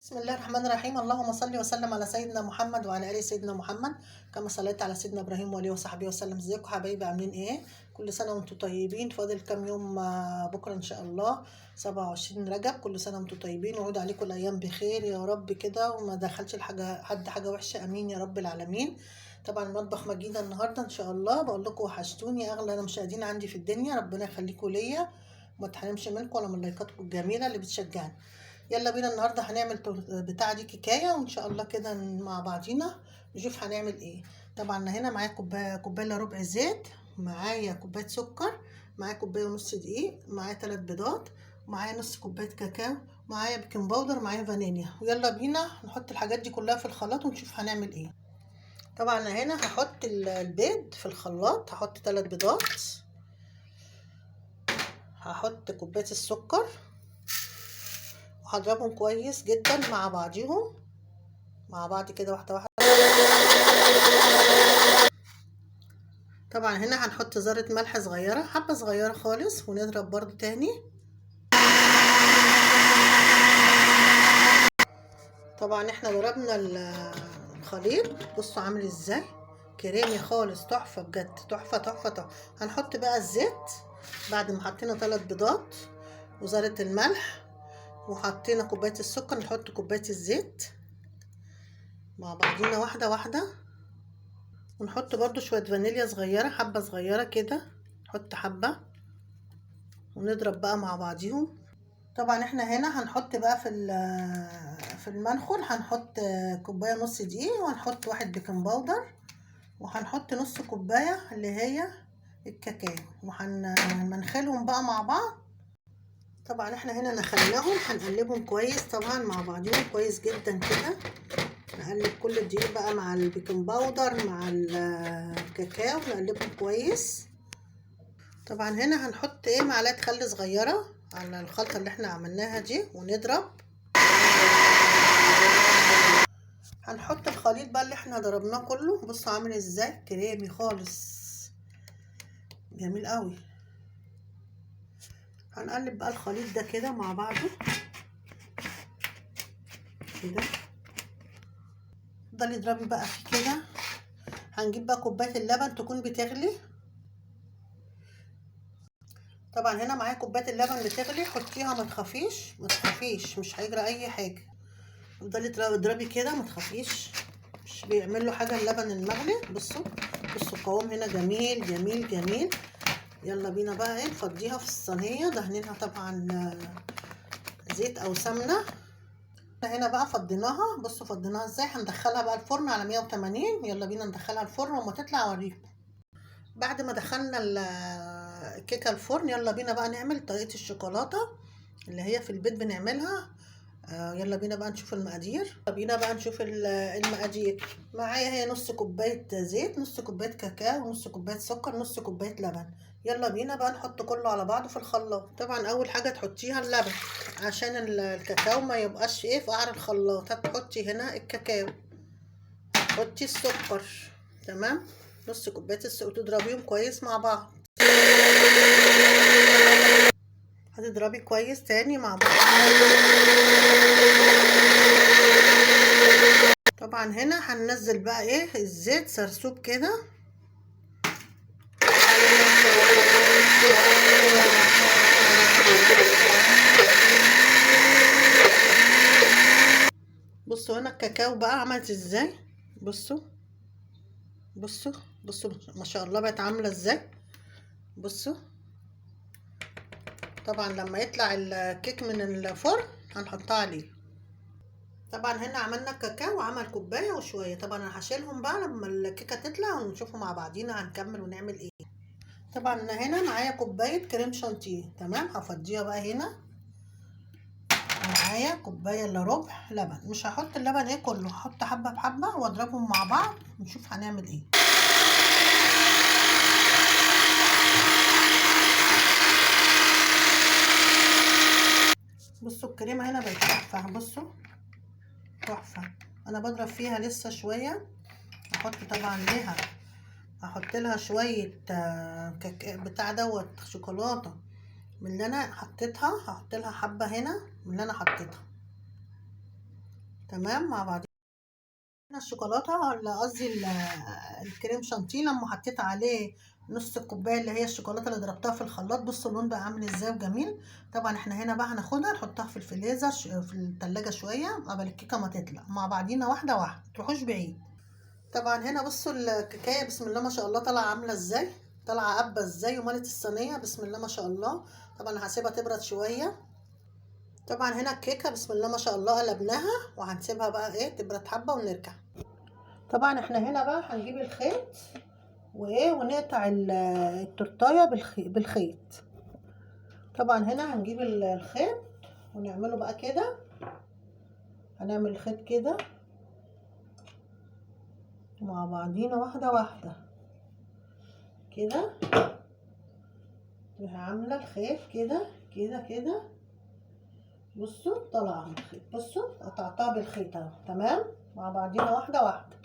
بسم الله الرحمن الرحيم. اللهم صل وسلم على سيدنا محمد وعلى ال سيدنا محمد كما صليت على سيدنا ابراهيم وآله وصحبه وسلم. ازيكم حبايبي، عاملين ايه؟ كل سنه وانتم طيبين. فاضل كام يوم بكره ان شاء الله 27 رجب. كل سنه وانتم طيبين ويعود عليكم الايام بخير يا رب كده، وما دخلش حاجه وحشه، امين يا رب العالمين. طبعا المطبخ مجيده النهارده ان شاء الله. بقول لكم وحشتوني، اغلى مشاهدين عندي في الدنيا، ربنا يخليكم ليا وما تحرمش منكم ولا من لايكاتكم الجميله اللي بتشجعني. يلا بينا النهارده هنعمل بتاع دي كيكايه، وان شاء الله كده مع بعضينا نشوف هنعمل ايه. طبعا هنا معايا كوبايه الا ربع زيت، معايا كوبايه سكر، معايا كوبايه ونص دقيق، معايا 3 بيضات، معايا نص كوبايه كاكاو، معايا بيكنج باودر، معايا فانيليا. ويلا بينا نحط الحاجات دي كلها في الخلاط ونشوف هنعمل ايه. طبعا هنا هحط البيض في الخلاط، هحط 3 بيضات، هحط كوبايه السكر وهضربهم كويس جدا مع بعضهم مع بعض كده واحده واحده. طبعا هنا هنحط ذرة ملح صغيرة، حبة صغيرة خالص، ونضرب برضو تاني. طبعا احنا ضربنا الخليط، بصوا عامل ازاي، كريمي خالص، تحفة بجد، تحفة تحفة تحفة. هنحط بقى الزيت بعد ما حطينا 3 بيضات وذرة الملح وحطينا كوباية السكر، نحط كوباية الزيت مع بعضينا واحدة واحدة. ونحط برضو شوية فانيليا صغيرة، حبة صغيرة كده، نحط حبة ونضرب بقى مع بعضيهم. طبعا احنا هنا هنحط بقى في المنخل، هنحط كوبايه نص دقيق، وهنحط 1 بيكنج باودر، وهنحط نص كوبايه اللي هي الكاكاو، وهنمنخلهم بقى مع بعض. طبعا احنا هنا نخلناهم، هنقلبهم كويس طبعا مع بعضهم كويس جدا كده. نقلب كل الدقيق بقى مع البيكنج باودر مع الكاكاو، نقلبهم كويس. طبعا هنا هنحط معلقه خل صغيره على الخلطه اللي احنا عملناها دي ونضرب. هنحط الخليط بقى اللي احنا ضربناه كله، بصوا عامل ازاي، كريمي خالص، جميل قوي. هنقلب بقى الخليط ده كده مع بعضه كده. افضلي اضربي بقى فيه كده. هنجيب بقى كوبايه اللبن تكون بتغلي. طبعا هنا معايا كوبايه اللبن بتغلي، حطيها، ما تخافيش ما تخافيش، مش هيجرى اي حاجه. افضلي اضربي كده، ما تخافيش، مش بيعمل له حاجه اللبن المغلي. بصوا بصوا القوام هنا جميل جميل جميل. يلا بينا بقى نفضيها في الصينيه، دهنينها طبعا زيت او سمنه. هنا بقى فضيناها، بصوا فضيناها ازاي. هندخلها بقى الفرن على 180. يلا بينا ندخلها الفرن، وما تطلع اوريكم. بعد ما دخلنا الكيكه الفرن، يلا بينا بقى نعمل طريقه الشوكولاته اللي هي في البيت بنعملها. يلا بينا بقى نشوف المقادير. يلا بينا بقى نشوف المقادير. معايا هي نص كوبايه زيت، نص كوبايه كاكاو، نص كوبايه سكر، نص كوبايه لبن. يلا بينا بقى نحط كله على بعضه في الخلاط. طبعا اول حاجه تحطيها اللبن، عشان الكاكاو ما يبقاش في قعر الخلاط. هتحطي هنا الكاكاو، تحطي السكر، تمام، نص كوبايه السكر، تضربيهم كويس مع بعض. هتضربي كويس تاني مع بعض. طبعا هنا هننزل بقى الزيت سرسوب كده. بصوا هنا الكاكاو بقى عملت ازاي، بصوا بصوا بصوا ما شاء الله بقت عامله ازاي، بصوا. طبعا لما يطلع الكيك من الفرن هنحطها عليه. طبعا هنا عملنا الكاكاو وعمل كوبايه وشويه. طبعا انا هشيلهم بقى لما الكيكه تطلع ونشوفه مع بعضينا هنكمل ونعمل ايه. طبعا هنا معايا كوبايه كريم شانتيه، تمام، هفضيها بقى هنا. معايا كوبايه الا ربع لبن، مش هحط اللبن كله، هحط حبه بحبه واضربهم مع بعض ونشوف هنعمل ايه. بصوا الكريمه هنا بقت تحفه، بصوا تحفه. انا بضرب فيها لسه شويه. احط طبعا ليها، احط لها شويه بتاع دوت شوكولاته من اللي انا حطيتها، هحط لها حبه هنا من اللي انا حطيتها. تمام مع بعض. هنا الشوكولاته، ولا قصدي الكريم شانتيه، لما حطيت عليه نص الكوبايه اللي هي الشوكولاته اللي ضربتها في الخلاط، بصوا اللون بقى عامل ازاي وجميل. طبعا احنا هنا بقى هناخدها نحطها في الفريزر في التلاجة شويه قبل الكيكه ما تطلع، مع بعضينا واحده واحده متروحوش بعيد. طبعا هنا بصوا الكيكايه بسم الله ما شاء الله طالعه عامله ازاي، طالعه قبه ازاي ومالت الصينيه بسم الله ما شاء الله. طبعا هسيبها تبرد شويه. طبعا هنا الكيكه بسم الله ما شاء الله قلبناها، وهنسيبها بقى ايه تبرد حبه ونرجع. طبعا احنا هنا بقى هنجيب الخيط وايه ونقطع التورتايه بالخيط. طبعا هنا هنجيب الخيط ونعمله بقى كده، هنعمل الخيط كده مع بعضينا واحده واحده كده. عامله الخيط كده كده كده، بصوا طلع الخيط، بصوا قطعتها بالخيط اهو. تمام مع بعضينا واحده واحده.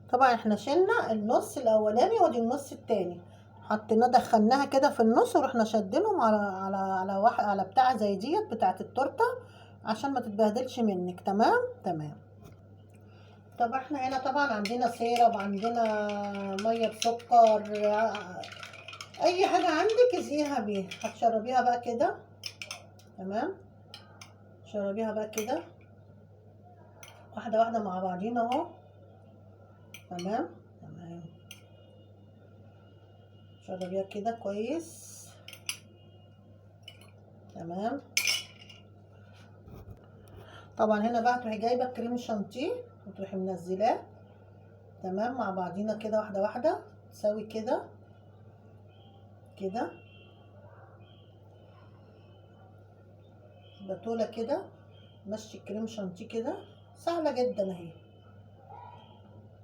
طبعا احنا شلنا النص الاولاني وادي النص التاني، حطينا دخلناها كده في النص ورحنا شدينهم على بتاعه زي ديت بتاعه التورته عشان ما تتبهدلش منك. تمام تمام. طب احنا هنا طبعا عندنا سيرب، عندنا ميه بسكر، اي حاجه عندك ازقيها بيها. هتشربيها بقى كده. تمام شربيها بقى كده واحده واحده مع بعضينا اهو. تمام تمام شربيها كده كويس. تمام. طبعا هنا بقى تروحي جايبه الكريم الشانتيه وتروحي منزلاه. تمام مع بعضينا كده واحده واحده، تساوي كده كده بتوله كده. مشي الكريم شانتيه كده، سهله جدا اهي.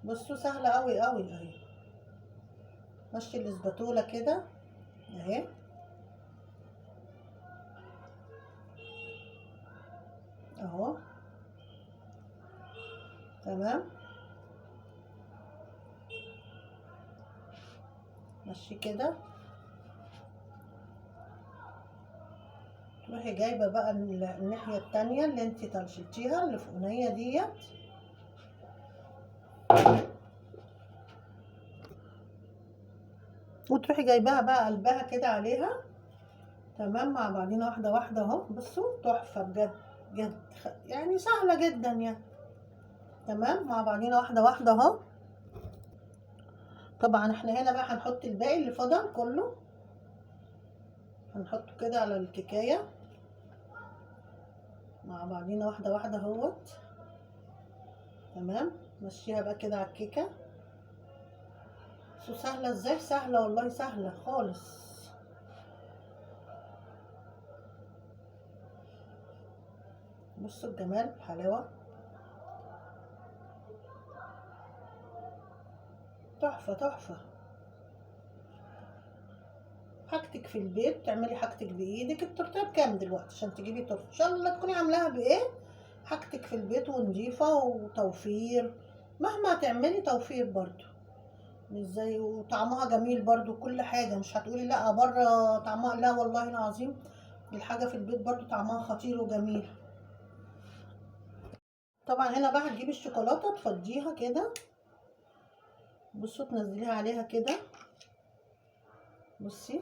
بصوا سهله قوي قوي اهي. مشي الاسباتوله كده اهي اهو. تمام مشي كده. تروحي جايبه بقى الناحيه التانية اللي انت شلتيها اللي فوقانيه ديت، وتروحي جايباها بقى قلبها كده عليها. تمام مع بعضينا واحده واحده اهو. بصوا تحفه بجد بجد، يعني سهله جدا يعني. تمام مع بعضينا واحده واحده اهو. طبعا احنا هنا بقى هنحط الباقي اللي فضل كله، هنحطه كده على الكيكايه مع بعضينا واحده واحده اهوت. تمام مشيها بقى كده على الكيكه. بصوا سهله ازاي، سهله والله سهله خالص. بصوا الجمال حلاوه، تحفه تحفه. حاجتك في البيت، تعملي حاجتك بايدك. التورته بكام دلوقتي عشان تجيبي تورته؟ ان شاء الله تكوني عاملاها بايه، حاجتك في البيت ونضيفه وتوفير. مهما تعملي توفير برضو، مش زي وطعمها جميل برضو. كل حاجه مش هتقولي لا بره طعمها، لا والله العظيم الحاجه في البيت برضو طعمها خطير وجميل. طبعا هنا بقى هتجيبي الشوكولاته تفضيها كده. بصوا تنزليها عليها كده. بصي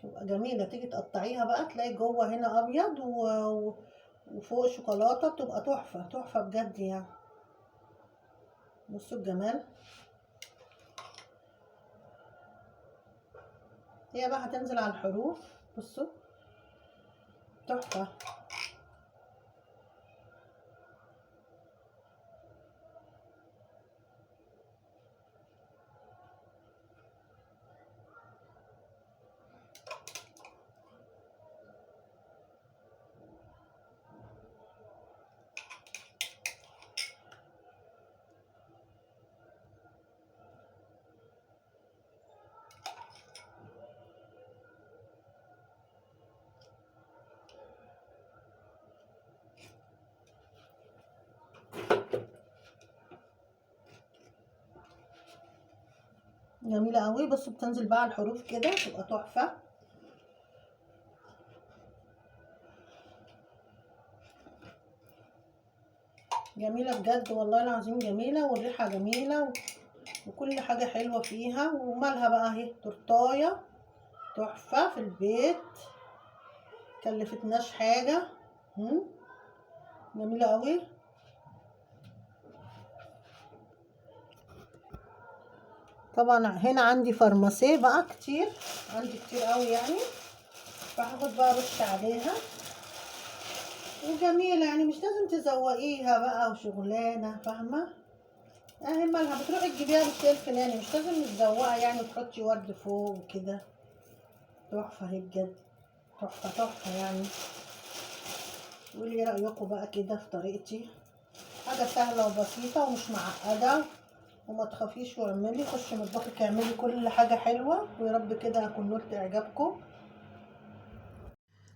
تبقى جميله. تيجي تقطعيها بقى تلاقي جوه هنا ابيض وفوق شوكولاته، بتبقى تحفه تحفه بجد يعني. بصوا الجمال. هي بقى هتنزل على الحروف. بصوا تحفه. جميله قوي. بصوا بتنزل بقى على الحروف كده تبقى تحفه. جميلة بجد والله العظيم، جميلة والريحة جميلة وكل حاجة حلوة فيها. ومالها بقى اهي تورتاية تحفة في البيت، مكلفتناش حاجة. جميلة قوي. طبعا هنا عندي فرماسيه بقى كتير، عندي كتير قوي يعني، فهاخد بقى رش عليها. وجميلة يعني، مش لازم تزوقيها بقى وشغلانة، فاهمة؟ اهي مالها بتروحي تجيبيها بالشيء الفلاني، مش لازم متزوقة يعني وتحطي ورد فوق وكده. تحفة اهي بجد، تحفة تحفة يعني. قولي ايه رأيكم بقى كده في طريقتي؟ حاجة سهلة وبسيطة ومش معقدة، وما تخافيش واعملي، خشي مطبخك اعملي كل حاجة حلوة، ويا رب كده اكون نلت اعجابكم.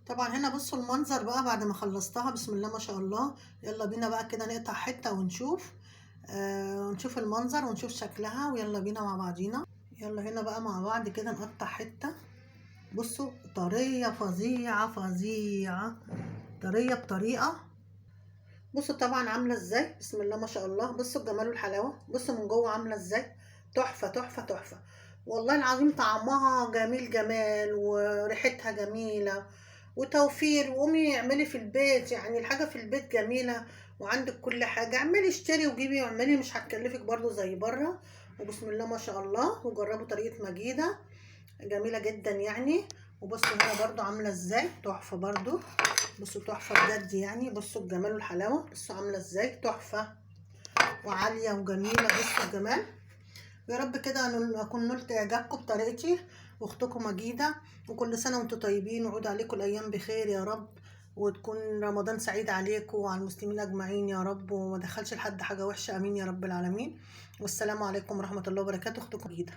طبعا هنا بصوا المنظر بقى بعد ما خلصتها، بسم الله ما شاء الله. يلا بينا بقى كده نقطع حتة ونشوف ونشوف المنظر ونشوف شكلها، ويلا بينا مع بعضينا. يلا هنا بقى مع بعض كده نقطع حتة. بصوا طرية فظيعة فظيعة، طرية بطريقة. بصوا طبعا عاملة ازاي، بسم الله ما شاء الله. بصوا الجمال والحلاوة، بصوا من جوه عاملة ازاي، تحفة تحفة تحفة والله العظيم. طعمها جميل جمال، وريحتها جميلة، وتوفير. وقومي اعملي في البيت، يعني الحاجة في البيت جميلة، وعندك كل حاجة. اعملي اشتري وجيبي واعملي، مش هتكلفك برضو زي بره. وبسم الله ما شاء الله. وجربوا طريقة مجيدة، جميلة جدا يعني. وبصوا هنا برضو عاملة ازاي، تحفة برضو. بصوا تحفة بجد يعني. بصوا الجمال والحلاوة، بصوا عاملة ازاي، تحفة وعالية وجميلة. بصوا الجمال. يا رب كده اكون نلت اعجابكم بطريقتي، واختكم مجيدة. وكل سنة وانتم طيبين، وعود عليكم الايام بخير يا رب، وتكون رمضان سعيد عليكم وعلى المسلمين اجمعين يا رب، وما دخلش لحد حاجة وحشة، امين يا رب العالمين. والسلام عليكم ورحمة الله وبركاته. اختكم مجيدة.